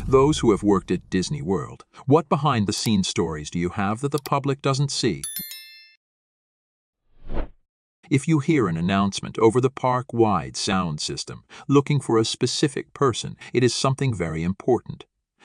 Those who have worked at Disney World, what behind-the-scenes stories do you have that the public doesn't see? If you hear an announcement over the park-wide sound system looking for a specific person, it is something very important.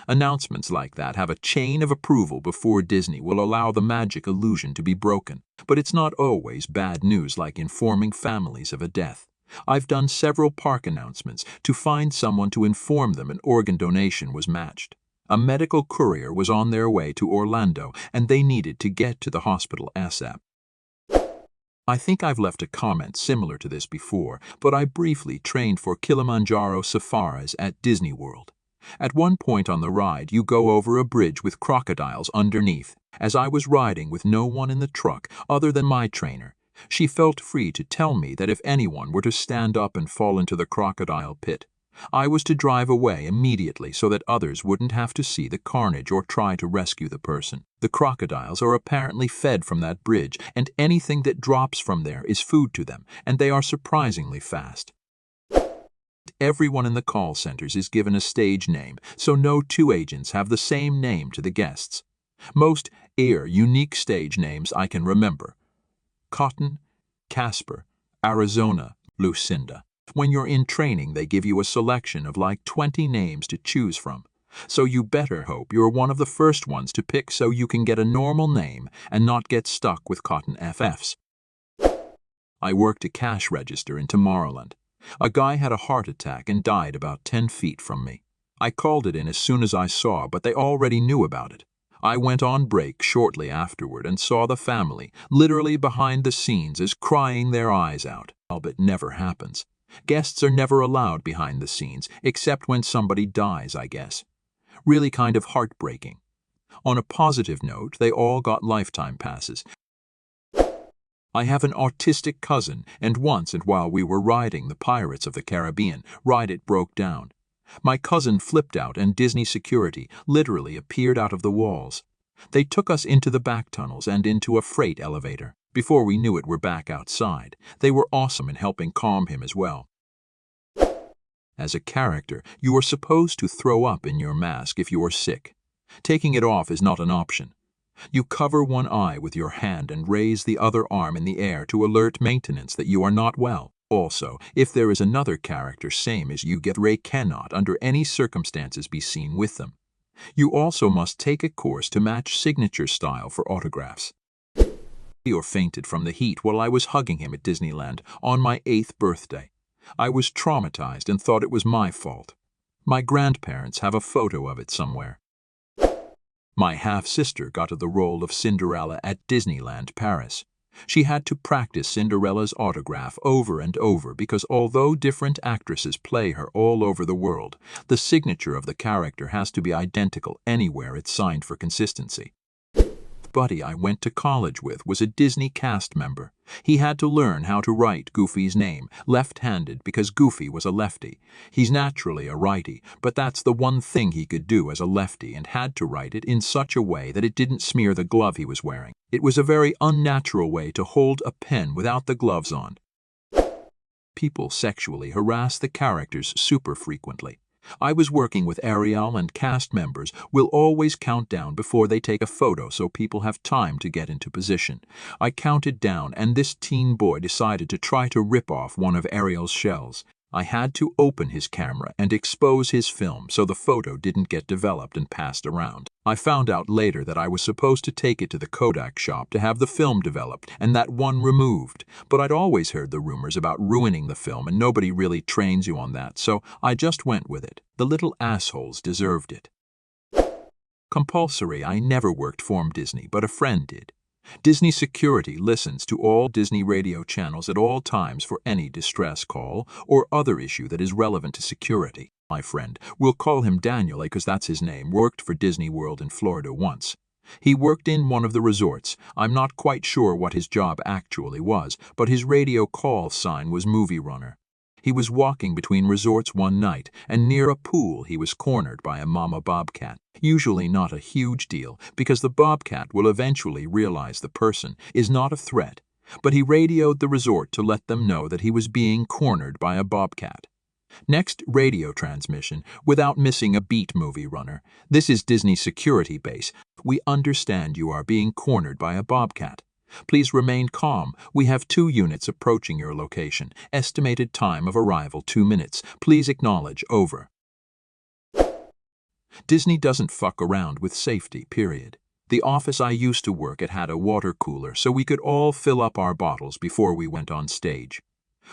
Announcements like that have a chain of approval before Disney will allow the magic illusion to be broken. But it's not always bad news like informing families of a death. I've done several park announcements to find someone to inform them an organ donation was matched. A medical courier was on their way to Orlando and they needed to get to the hospital ASAP. I think I've left a comment similar to this before, but I briefly trained for Kilimanjaro safaris at Disney World. At one point on the ride, you go over a bridge with crocodiles underneath. As I was riding with no one in the truck other than my trainer, she felt free to tell me that if anyone were to stand up and fall into the crocodile pit, I was to drive away immediately so that others wouldn't have to see the carnage or try to rescue the person. The crocodiles are apparently fed from that bridge, and anything that drops from there is food to them, and they are surprisingly fast. Everyone in the call centers is given a stage name, so no two agents have the same name to the guests. Most unique stage names I can remember: Cotton, Casper, Arizona, Lucinda. When you're in training, they give you a selection of like 20 names to choose from. So you better hope you're one of the first ones to pick so you can get a normal name and not get stuck with Cotton FFs. I worked a cash register in Tomorrowland. A guy had a heart attack and died about 10 feet from me. I called it in as soon as I saw, but they already knew about it. I went on break shortly afterward and saw the family, literally behind the scenes, is crying their eyes out. But it never happens. Guests are never allowed behind the scenes, except when somebody dies, I guess. Really kind of heartbreaking. On a positive note, they all got lifetime passes. I have an autistic cousin, and while we were riding the Pirates of the Caribbean ride, it broke down. My cousin flipped out and Disney security literally appeared out of the walls. They took us into the back tunnels and into a freight elevator. Before we knew it, we're back outside. They were awesome in helping calm him as well. As a character, you are supposed to throw up in your mask if you are sick. Taking it off is not an option. You cover one eye with your hand and raise the other arm in the air to alert maintenance that you are not well. Also, if there is another character same as you, Ray cannot under any circumstances be seen with them. You also must take a course to match signature style for autographs. Or fainted from the heat while I was hugging him at Disneyland on my 8th birthday. I was traumatized and thought it was my fault. My grandparents have a photo of it somewhere. My half-sister got the role of Cinderella at Disneyland Paris. She had to practice Cinderella's autograph over and over because although different actresses play her all over the world, the signature of the character has to be identical anywhere it's signed for consistency. The buddy I went to college with was a Disney cast member. He had to learn how to write Goofy's name left-handed because Goofy was a lefty. He's naturally a righty, but that's the one thing he could do as a lefty and had to write it in such a way that it didn't smear the glove he was wearing. It was a very unnatural way to hold a pen without the gloves on. People sexually harass the characters super frequently. I was working with Ariel, and cast members will always count down before they take a photo so people have time to get into position. I counted down and this teen boy decided to try to rip off one of Ariel's shells. I had to open his camera and expose his film so the photo didn't get developed and passed around. I found out later that I was supposed to take it to the Kodak shop to have the film developed and that one removed, but I'd always heard the rumors about ruining the film and nobody really trains you on that, so I just went with it. The little assholes deserved it. Compulsory. I never worked for Disney, but a friend did. Disney security listens to all Disney radio channels at all times for any distress call or other issue that is relevant to security. My friend, we'll call him Daniel because that's his name, worked for Disney World in Florida once. He worked in one of the resorts. I'm not quite sure what his job actually was, but his radio call sign was movie runner. He was walking between resorts one night, and near a pool he was cornered by a mama bobcat. Usually not a huge deal, because the bobcat will eventually realize the person is not a threat, but he radioed the resort to let them know that he was being cornered by a bobcat. Next, radio transmission, without missing a beat movie runner. This is Disney's security base. We understand you are being cornered by a bobcat. Please remain calm. We have 2 units approaching your location. Estimated time of arrival 2 minutes. Please acknowledge. Over. Disney doesn't fuck around with safety, period. The office I used to work at had a water cooler so we could all fill up our bottles before we went on stage.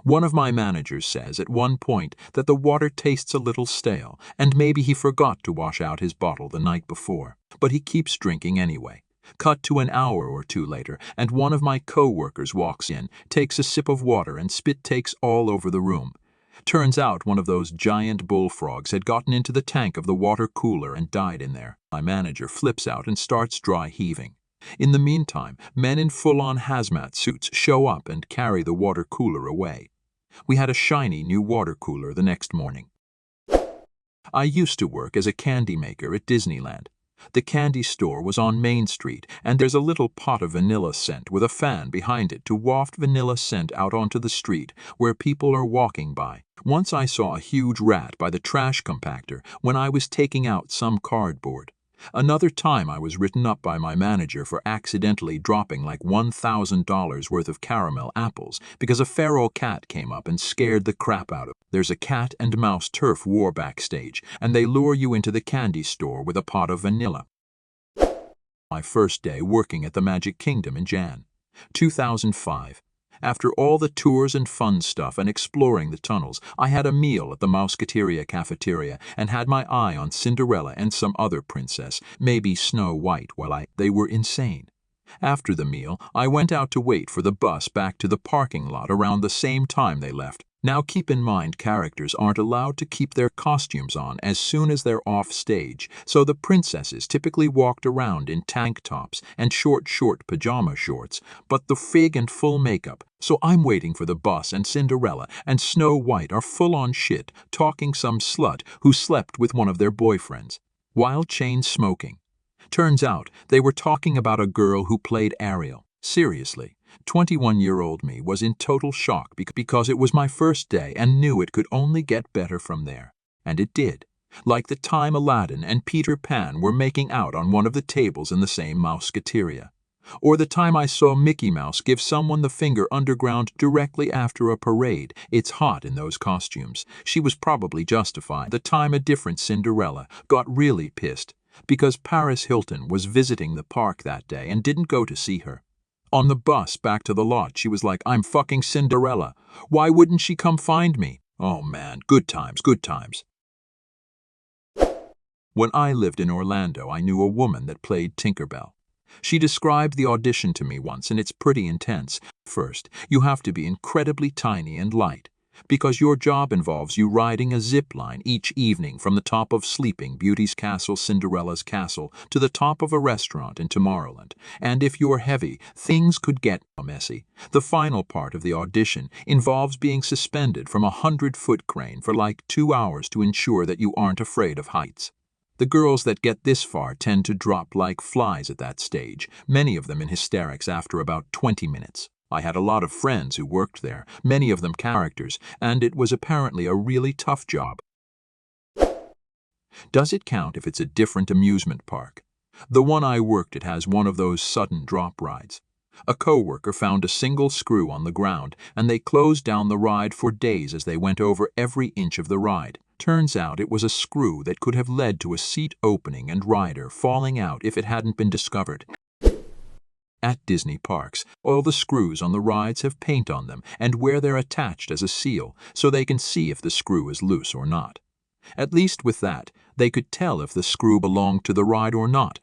One of my managers says at one point that the water tastes a little stale and maybe he forgot to wash out his bottle the night before, but he keeps drinking anyway. Cut to an hour or 2 later, and one of my co-workers walks in, takes a sip of water, and spit takes all over the room. Turns out one of those giant bullfrogs had gotten into the tank of the water cooler and died in there. My manager flips out and starts dry heaving. In the meantime, men in full-on hazmat suits show up and carry the water cooler away. We had a shiny new water cooler the next morning. I used to work as a candy maker at Disneyland. The candy store was on Main Street, and there's a little pot of vanilla scent with a fan behind it to waft vanilla scent out onto the street where people are walking by. Once I saw a huge rat by the trash compactor when I was taking out some cardboard. Another time I was written up by my manager for accidentally dropping like $1,000 worth of caramel apples because a feral cat came up and scared the crap out of it. There's a cat and mouse turf war backstage, and they lure you into the candy store with a pot of vanilla. My first day working at the Magic Kingdom in Jan. 2005. After all the tours and fun stuff and exploring the tunnels, I had a meal at the Mousqueteria cafeteria and had my eye on Cinderella and some other princess, maybe Snow White, they were insane. After the meal, I went out to wait for the bus back to the parking lot around the same time they left. Now keep in mind characters aren't allowed to keep their costumes on as soon as they're off stage, so the princesses typically walked around in tank tops and short pajama shorts, but the fig and full makeup. So I'm waiting for the bus and Cinderella and Snow White are full on shit, talking some slut who slept with one of their boyfriends, while chain smoking. Turns out they were talking about a girl who played Ariel. Seriously. 21-year-old me was in total shock because it was my first day and knew it could only get better from there. And it did. Like the time Aladdin and Peter Pan were making out on one of the tables in the same Mousqueteria. Or the time I saw Mickey Mouse give someone the finger underground directly after a parade. It's hot in those costumes. She was probably justified. The time a different Cinderella got really pissed because Paris Hilton was visiting the park that day and didn't go to see her. On the bus back to the lot, she was like, "I'm fucking Cinderella. Why wouldn't she come find me?" Oh man, good times, good times. When I lived in Orlando, I knew a woman that played Tinkerbell. She described the audition to me once, and it's pretty intense. First, you have to be incredibly tiny and light, because your job involves you riding a zip line each evening from the top of Sleeping Beauty's castle, Cinderella's castle, to the top of a restaurant in Tomorrowland. And if you're heavy, things could get messy. The final part of the audition involves being suspended from a 100-foot crane for like 2 hours to ensure that you aren't afraid of heights. The girls that get this far tend to drop like flies at that stage, many of them in hysterics after about 20 minutes. I had a lot of friends who worked there, many of them characters, and it was apparently a really tough job. Does it count if it's a different amusement park? The one I worked at has one of those sudden drop rides. A co-worker found a single screw on the ground, and they closed down the ride for days as they went over every inch of the ride. Turns out it was a screw that could have led to a seat opening and rider falling out if it hadn't been discovered. At Disney parks, all the screws on the rides have paint on them and where they're attached as a seal so they can see if the screw is loose or not. At least with that, they could tell if the screw belonged to the ride or not.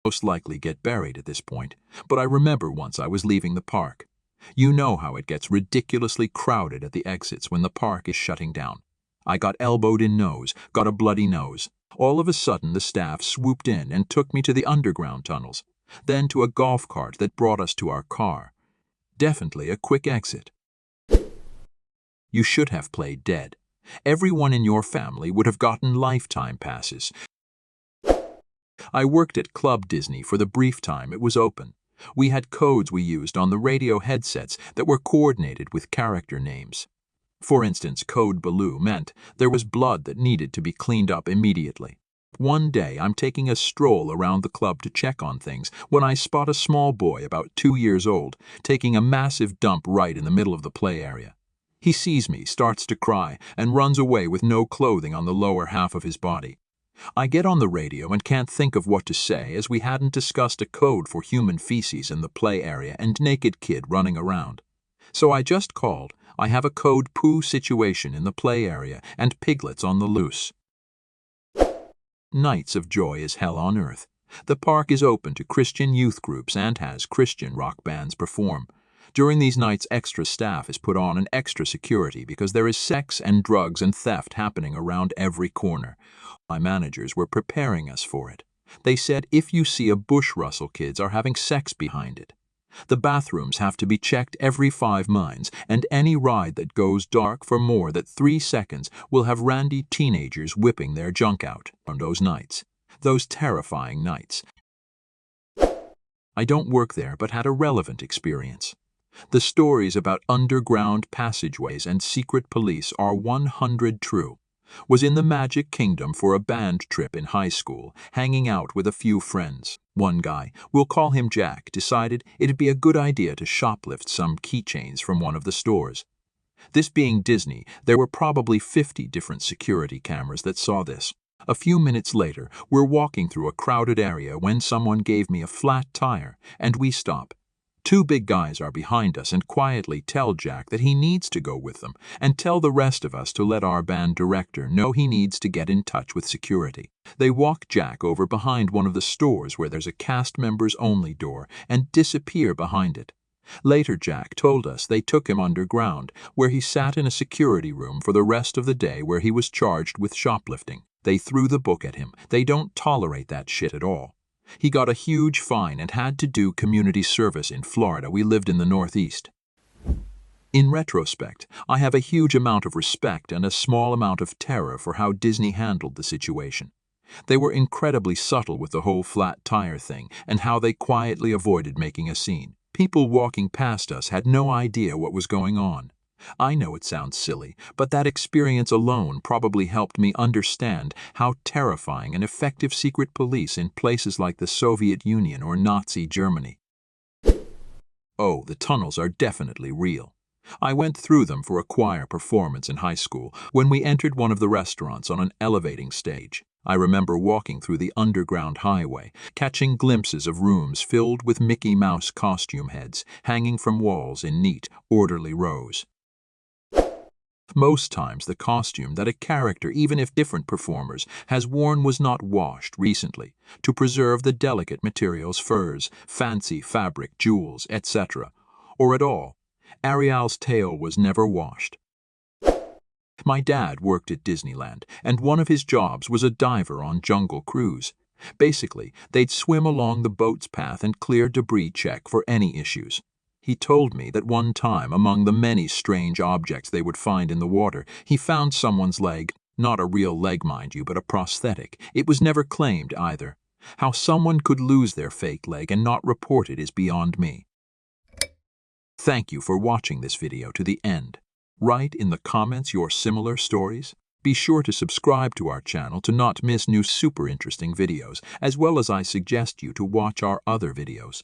Most likely get buried at this point, but I remember once I was leaving the park. You know how it gets ridiculously crowded at the exits when the park is shutting down. I got elbowed in nose, got a bloody nose. All of a sudden the staff swooped in and took me to the underground tunnels, then to a golf cart that brought us to our car. Definitely a quick exit. You should have played dead. Everyone in your family would have gotten lifetime passes. I worked at Club Disney for the brief time it was open. We had codes we used on the radio headsets that were coordinated with character names. For instance, Code Blue meant there was blood that needed to be cleaned up immediately. One day, I'm taking a stroll around the club to check on things when I spot a small boy about 2 years old taking a massive dump right in the middle of the play area. He sees me, starts to cry, and runs away with no clothing on the lower half of his body. I get on the radio and can't think of what to say, as we hadn't discussed a code for human feces in the play area and naked kid running around. So I just called, "I have a code poo situation in the play area and piglets on the loose." Nights of Joy is hell on earth. The park is open to Christian youth groups and has Christian rock bands perform. During these nights, extra staff is put on and extra security because there is sex and drugs and theft happening around every corner. My managers were preparing us for it. They said if you see a bush rustle, kids are having sex behind it. The bathrooms have to be checked every 5 minutes, and any ride that goes dark for more than 3 seconds will have randy teenagers whipping their junk out on those nights. Those terrifying nights. I don't work there but had a relevant experience. The stories about underground passageways and secret police are 100 true. Was in the Magic Kingdom for a band trip in high school, hanging out with a few friends. One guy, we'll call him Jack, decided it'd be a good idea to shoplift some keychains from one of the stores. This being Disney, there were probably 50 different security cameras that saw this. A few minutes later, we're walking through a crowded area when someone gave me a flat tire, and we stop. 2 big guys are behind us and quietly tell Jack that he needs to go with them, and tell the rest of us to let our band director know he needs to get in touch with security. They walk Jack over behind one of the stores where there's a cast members only door and disappear behind it. Later, Jack told us they took him underground, where he sat in a security room for the rest of the day, where he was charged with shoplifting. They threw the book at him. They don't tolerate that shit at all. He got a huge fine and had to do community service in Florida. We lived in the Northeast. In retrospect, I have a huge amount of respect and a small amount of terror for how Disney handled the situation. They were incredibly subtle with the whole flat tire thing and how they quietly avoided making a scene. People walking past us had no idea what was going on. I know it sounds silly, but that experience alone probably helped me understand how terrifying an effective secret police in places like the Soviet Union or Nazi Germany. Oh, the tunnels are definitely real. I went through them for a choir performance in high school when we entered one of the restaurants on an elevating stage. I remember walking through the underground highway, catching glimpses of rooms filled with Mickey Mouse costume heads hanging from walls in neat, orderly rows. Most times the costume that a character, even if different performers, has worn was not washed recently to preserve the delicate materials, furs, fancy fabric, jewels, etc. Or at all. Ariel's tail was never washed. My dad worked at Disneyland, and one of his jobs was a diver on Jungle Cruise. Basically, they'd swim along the boat's path and clear debris check for any issues. He told me that one time, among the many strange objects they would find in the water, he found someone's leg. Not a real leg, mind you, but a prosthetic. It was never claimed either. How someone could lose their fake leg and not report it is beyond me. Thank you for watching this video to the end. Write in the comments your similar stories. Be sure to subscribe to our channel to not miss new super interesting videos, as well as I suggest you to watch our other videos.